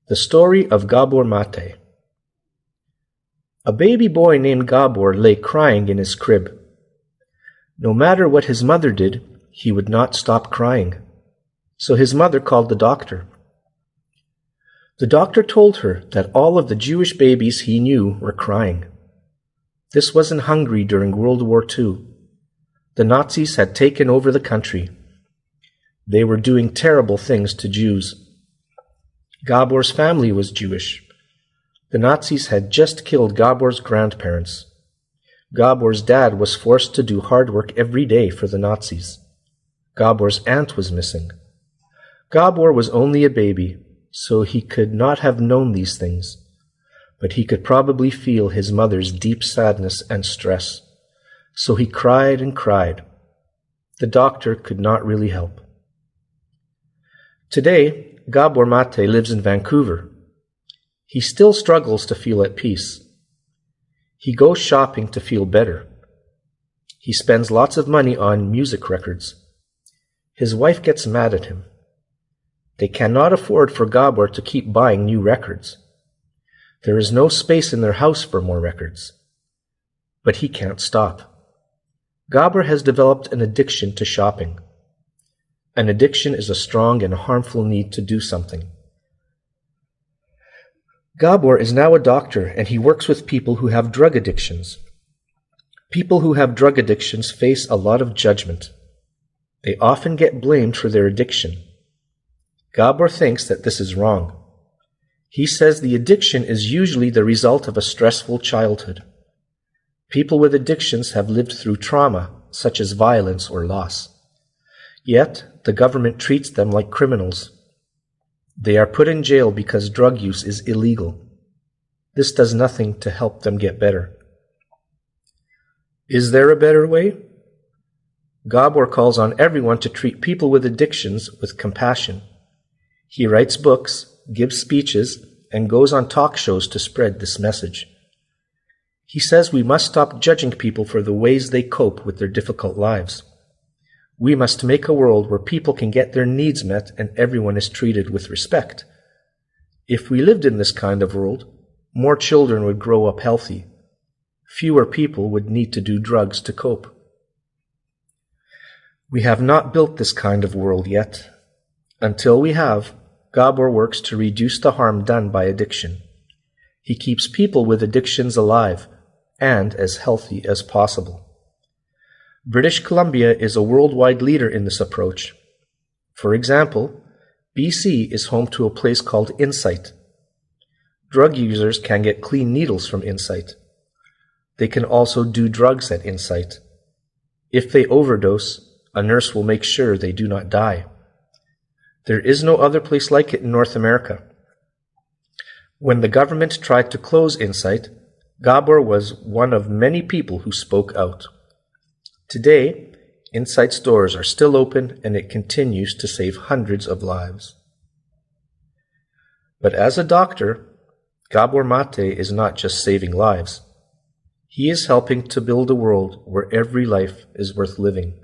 The story of Gabor Maté. A baby boy named Gabor lay crying in his crib. No matter what his mother did, he would not stop crying. So his mother called the doctor. The doctor told her that all of the Jewish babies he knew were crying. This was in Hungary during World War II. The Nazis had taken over the country. They were doing terrible things to Jews. Gabor's family was Jewish. The Nazis had just killed Gabor's grandparents. Gabor's dad was forced to do hard work every day for the Nazis. Gabor's aunt was missing. Gabor was only a baby, so he could not have known these things, but he could probably feel his mother's deep sadness and stress. So he cried and cried. The doctor could not really help. Today, Gabor Maté lives in Vancouver. He still struggles to feel at peace. He goes shopping to feel better. He spends lots of money on music records. His wife gets mad at him. They cannot afford for Gabor to keep buying new records. There is no space in their house for more records. But he can't stop. Gabor has developed an addiction to shopping. An addiction is a strong and harmful need to do something. Gabor is now a doctor and he works with people who have drug addictions. People who have drug addictions face a lot of judgment. They often get blamed for their addiction. Gabor thinks that this is wrong. He says the addiction is usually the result of a stressful childhood. People with addictions have lived through trauma, such as violence or loss. Yet, the government treats them like criminals. They are put in jail because drug use is illegal. This does nothing to help them get better. Is there a better way? Gabor calls on everyone to treat people with addictions with compassion. He writes books, gives speeches, and goes on talk shows to spread this message. He says we must stop judging people for the ways they cope with their difficult lives. We must make a world where people can get their needs met and everyone is treated with respect. If we lived in this kind of world, more children would grow up healthy. Fewer people would need to do drugs to cope. We have not built this kind of world yet. Until we have, Gabor works to reduce the harm done by addiction. He keeps people with addictions alive and as healthy as possible. British Columbia is a worldwide leader in this approach. For example, BC is home to a place called Englsih. Drug users can get clean needles from Englsih. They can also do drugs at Englsih. If they overdose, a nurse will make sure they do not die. There is no other place like it in North America. When the government tried to close Englsih, Gabor was one of many people who spoke out. Today, Englsih's doors are still open and it continues to save hundreds of lives. But as a doctor, Gabor Maté is not just saving lives. He is helping to build a world where every life is worth living.